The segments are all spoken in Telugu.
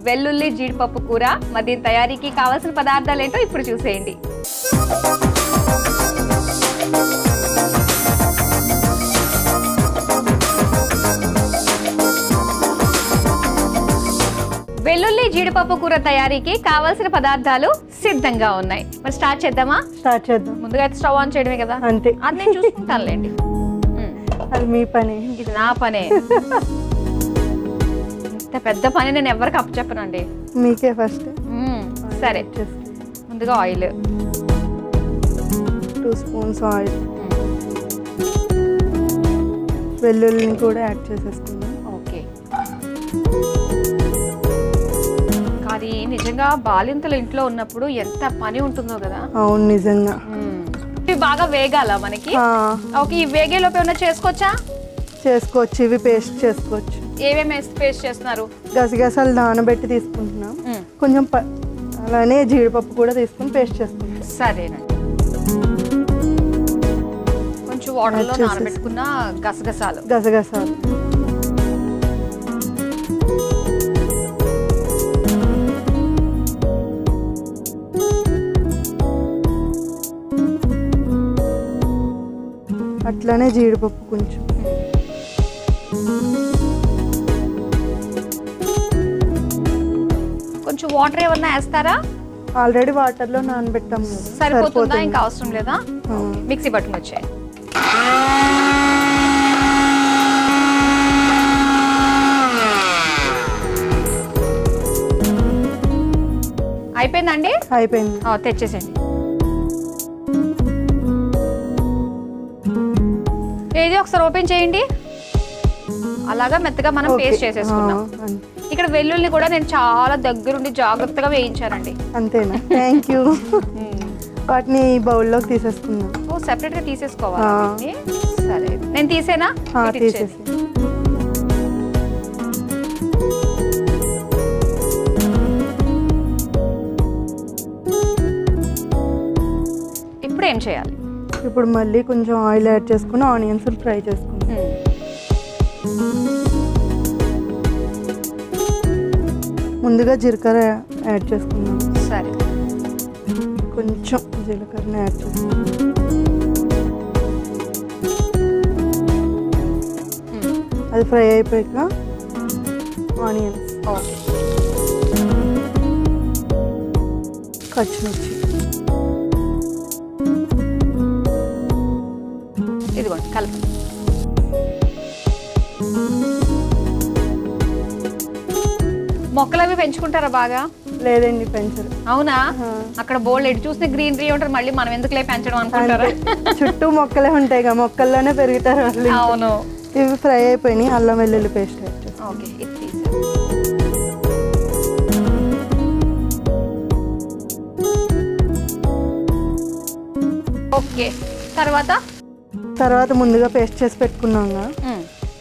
వెల్లుల్లి జీడిపప్పు కూర. మరి దీని తయారీకి కావాల్సిన పదార్థాలు ఏంటో ఇప్పుడు చూసేయండి. వెల్లుల్లి జీడిపప్పు కూర తయారీకి కావాల్సిన పదార్థాలు సిద్ధంగా ఉన్నాయి. మరి స్టార్ట్ చేద్దామా? స్టార్ట్ చేద్దాం. ముందుగా అయితే స్టవ్ ఆన్ చేయడమే కదా. అంతే, అది నేను చూసుకుంటానులేండి. అది మీ పని. ఇది నా పనే. ఇంత పెద్ద పని నేను ఎవరికి అప్పచెప్పనండి. మీకే ఫస్ట్. సరే, ముందుగా ఆయిల్ 2 స్పూన్స్ ఆయిల్. వెల్లుల్లిని కూడా యాడ్ చేసేసుకుందాం. ఓకే. అది నిజంగా బాలింతలు ఇంట్లో ఉన్నప్పుడు ఎంత పని ఉంటుందో కదా. అవును, నిజంగా. ఇవి బాగా వేగాల మనకి. ఓకే, ఈ వేగేలోపు ఏమైనా చేసుకోవచ్చా? చేసుకోవచ్చు, ఇవి పేస్ట్ చేసుకోవచ్చు. ఏమేమి పేస్ట్ చేస్తున్నారు? గసగసాలు నానబెట్టి తీసుకుంటున్నాం, కొంచెం అలానే జీడిపప్పు కూడా తీసుకుని పేస్ట్ చేసుకుంటాం. సరేనండి. కొంచెం వాటర్లో నానబెట్టుకున్న గసగసాలు. అట్లానే జీడిపప్పు కొంచెం. కొంచెం వాటర్ ఏమన్నా వేస్తారా? ఆల్రెడీ వాటర్ లో నానబెట్టాం. సరిపోతుందా? ఇంకా అవసరం లేదా? మిక్సీ పట్టుకుని వచ్చాయి. అయిపోయిందండి? అయిపోయింది. తెచ్చేసండి. ఏది ఒకసారి ఓపెన్ చేయండి. అలాగా మెత్తగా మనం పేస్ట్ చేసేసుకున్నాం. ఇక్కడ వెల్లుల్ని కూడా నేను చాలా దగ్గరుండి జాగ్రత్తగా వేయించానండి. అంతేనా? Thank you. వాటిని బౌల్లోకి తీసేసుకుందాం. ఓ, సెపరేట్ గా తీసేసుకోవాలి. సరే, నేను తీసేనా? తీసేసి. ఇప్పుడు ఏం చేయాలి? ఇప్పుడు మళ్ళీ కొంచెం ఆయిల్ యాడ్ చేసుకుని ఆనియన్స్ ఫ్రై చేసుకుందాం. ముందుగా జీలకర్ర యాడ్ చేసుకుందాం. సరే, కొంచెం జీలకర్రని యాడ్ చేసుకుందాం. అది ఫ్రై అయిపోయాక ఆనియన్స్, పచ్చిమిర్చి, ఇదిగోండి కలుపు. మొక్కలు అవి పెంచుకుంటారా బాగా? లేదండి, పెంచరు. అవునా? అక్కడ బోల్డ్ ఎటు చూస్తే గ్రీనరీ ఉంటుంది, మళ్ళీ మనం ఎందుకులే పెంచడం అనుకుంటారా? చుట్టూ మొక్కలే ఉంటాయి కదా, మొక్కల్లోనే పెరుగుతారు వాళ్ళు. అవును. ఇవి ఫ్రై అయిపోయినాయి. అల్లం వెల్లుల్లి పేస్ట్ యాడ్ చేస్తాం. ఓకే, ఇది ఓకే. తర్వాత ముందుగా పేస్ట్ చేసి పెట్టుకున్నాంగా,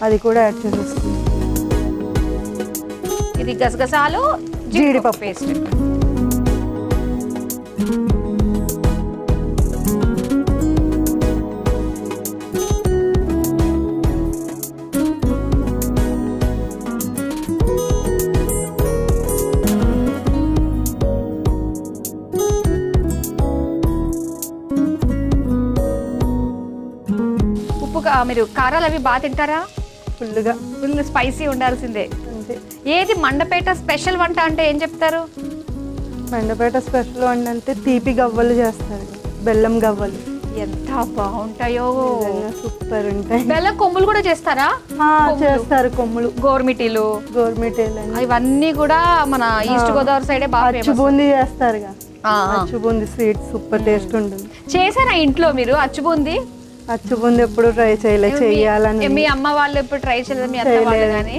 అది కూడా యాడ్ చేసేసుకున్నాం. ఇది గసగసాలు జీడిపప్పు పేస్ట్. మీరు కారాలు అవి బాగా తింటారా? ఫుల్ స్పైసీ ఉండాల్సిందే. ఏది మండపేట స్పెషల్ వంట అంటే ఏం చెప్తారు? మండపేట స్పెషల్ వంట అంటే తీపి గవ్వలు చేస్తారు, బెల్లం గవ్వలు. ఎంత బాగుంటాయో, సూపర్ ఉంటాయి. బెల్లం కొమ్ములు కూడా చేస్తారా? చేస్తారు, కొమ్ములు, గోర్మిటీలు ఇవన్నీ కూడా మన ఈస్ట్ గోదావరి సైడే బాగా. అచ్చుబూందీ చేస్తారుగా, అచ్చుబూందీ స్వీట్ సూపర్ టేస్ట్ ఉంటుంది. చేశారా ఇంట్లో మీరు అచ్చుబూందీ? అచ్చుబూందీ ఎప్పుడు ట్రై చేయలేదు, చెయ్యాలని. మీ అమ్మ వాళ్ళు ఎప్పుడు ట్రై చేయలేదు? మీ అత్త వాళ్ళు కానీ?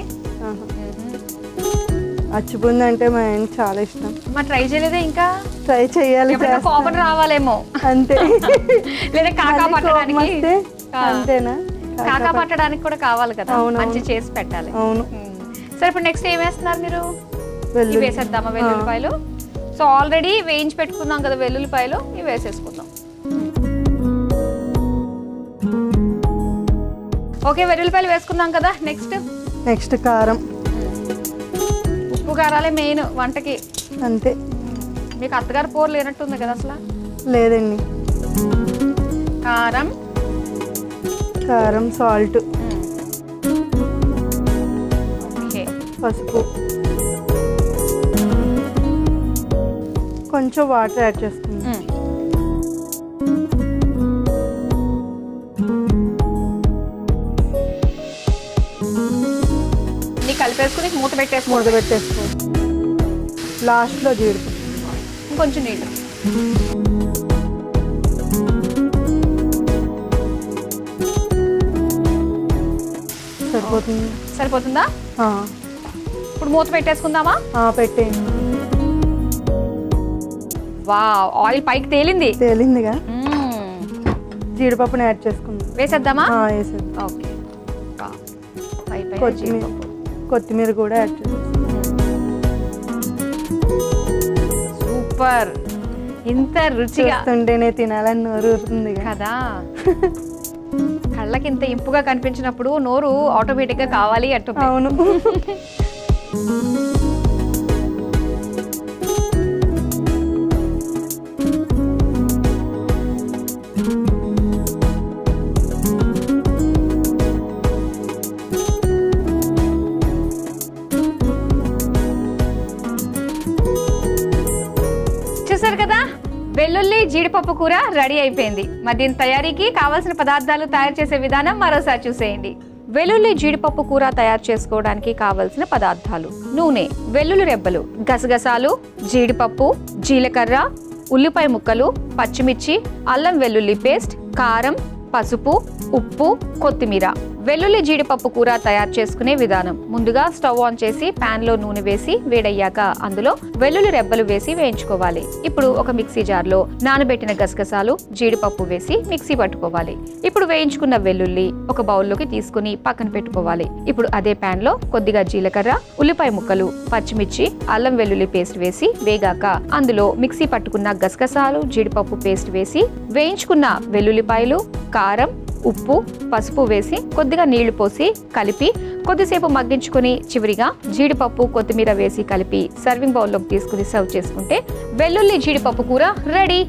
అచ్చుబూందీ అంటే మా ఆయన చాలా ఇష్టం. మరి ట్రై చేయలేదే? ఇంకా ట్రై చేయాలి. కోపం రావాలేమో. అంతే. లేదా కాకా పట్టడానికి. అంతేనా? కాకా పట్టడానికి కూడా కావాలి కదా, మంచి చేసి పెట్టాలి. అవును. సరే, ఇప్పుడు నెక్స్ట్ ఏం వేస్తున్నారు మీరు? వేసేద్దామా వెల్లుల్లిపాయలు? సో ఆల్రెడీ వేయించి పెట్టుకున్నాం కదా వెల్లుల్లిపాయలు, ఇవి వేసేసుకుందాం. ఓకే, వెల్లుల్లిపాయలు వేసుకున్నాం కదా. నెక్స్ట్ కారం, ఉప్పు ఉప్పు కారాలే మెయిన్ వంటకి. అంతే. మీకు అత్తగారు పోరు లేనట్టుంది కదా అసలు. లేదండి. కారం, కారం, సాల్ట్, ఓకే, పసుపు, కొంచెం వాటర్ యాడ్ చేసుకుందాం. నీ కలిపేసుకుని మూత పెట్టేసుకో. మూత పెట్టేసుకో. లాస్ట్లో జీడిపప్పు, ఇంకొంచెం నీళ్ళు. సరిపోతుంది. సరిపోతుందా? ఇప్పుడు మూత పెట్టేసుకుందామా? పెట్టేయండి. వావ్, ఆయిల్ పైకి తేలింది. తేలిందిగా. జీడిపప్పుని యాడ్ చేసుకుందాం. వేసేద్దామా? వేసేద్దాం. ఓకే. కొత్తిమీర కూడా యాడ్ చేస్తాం. సూపర్. ఇంత రుచిగా ఉంటేనే తినాలని నోరు ఊరుతుంది కదా. కళ్ళకి ఇంత ఇంపుగా కనిపించినప్పుడు నోరు ఆటోమేటిక్ గా కావాలి అంటుంది. అవును. చూసారు కదా, వెల్లుల్లి జీడిపప్పు కూర రెడీ అయిపోయింది. మరి దీని తయారీకి కావాల్సిన పదార్థాలు తయారు చేసే విధానం మరోసారి చూసేయండి. వెల్లుల్లి జీడిపప్పు కూర తయారు చేసుకోవడానికి కావలసిన పదార్థాలు: నూనె, వెల్లుల్లి రెబ్బలు, గసగసాలు, జీడిపప్పు, జీలకర్ర, ఉల్లిపాయ ముక్కలు, పచ్చిమిర్చి, అల్లం వెల్లుల్లి పేస్ట్, కారం, పసుపు, ఉప్పు, కొత్తిమీర. వెల్లుల్లి జీడిపప్పు కూర తయారు చేసుకునే విధానం: ముందుగా స్టవ్ ఆన్ చేసి పాన్ లో నూనె వేసి వేడయ్యాక అందులో వెల్లుల్లి రెబ్బలు వేసి వేయించుకోవాలి. ఇప్పుడు ఒక మిక్సీ జార్ లో నానబెట్టిన గసగసాలు, జీడిపప్పు వేసి మిక్సీ పట్టుకోవాలి. ఇప్పుడు వేయించుకున్న వెల్లుల్లి ఒక బౌల్లోకి తీసుకుని పక్కన పెట్టుకోవాలి. ఇప్పుడు అదే పాన్ లో కొద్దిగా జీలకర్ర, ఉల్లిపాయ ముక్కలు, పచ్చిమిర్చి, అల్లం వెల్లుల్లి పేస్ట్ వేసి వేగాక అందులో మిక్సీ పట్టుకున్న గసగసాలు, జీడిపప్పు పేస్ట్ వేసి వేయించుకున్న వెల్లుల్లిపాయలు, కారం, ఉప్పు, పసుపు వేసి కొద్దిగా నీళ్లు పోసి కలిపి కొద్దిసేపు మగ్గించుకుని చివరిగా జీడిపప్పు, కొత్తిమీర వేసి కలిపి సర్వింగ్ బౌల్లోకి తీసుకుని సర్వ్ చేసుకుంటే వెల్లుల్లి జీడిపప్పు కూర రెడీ.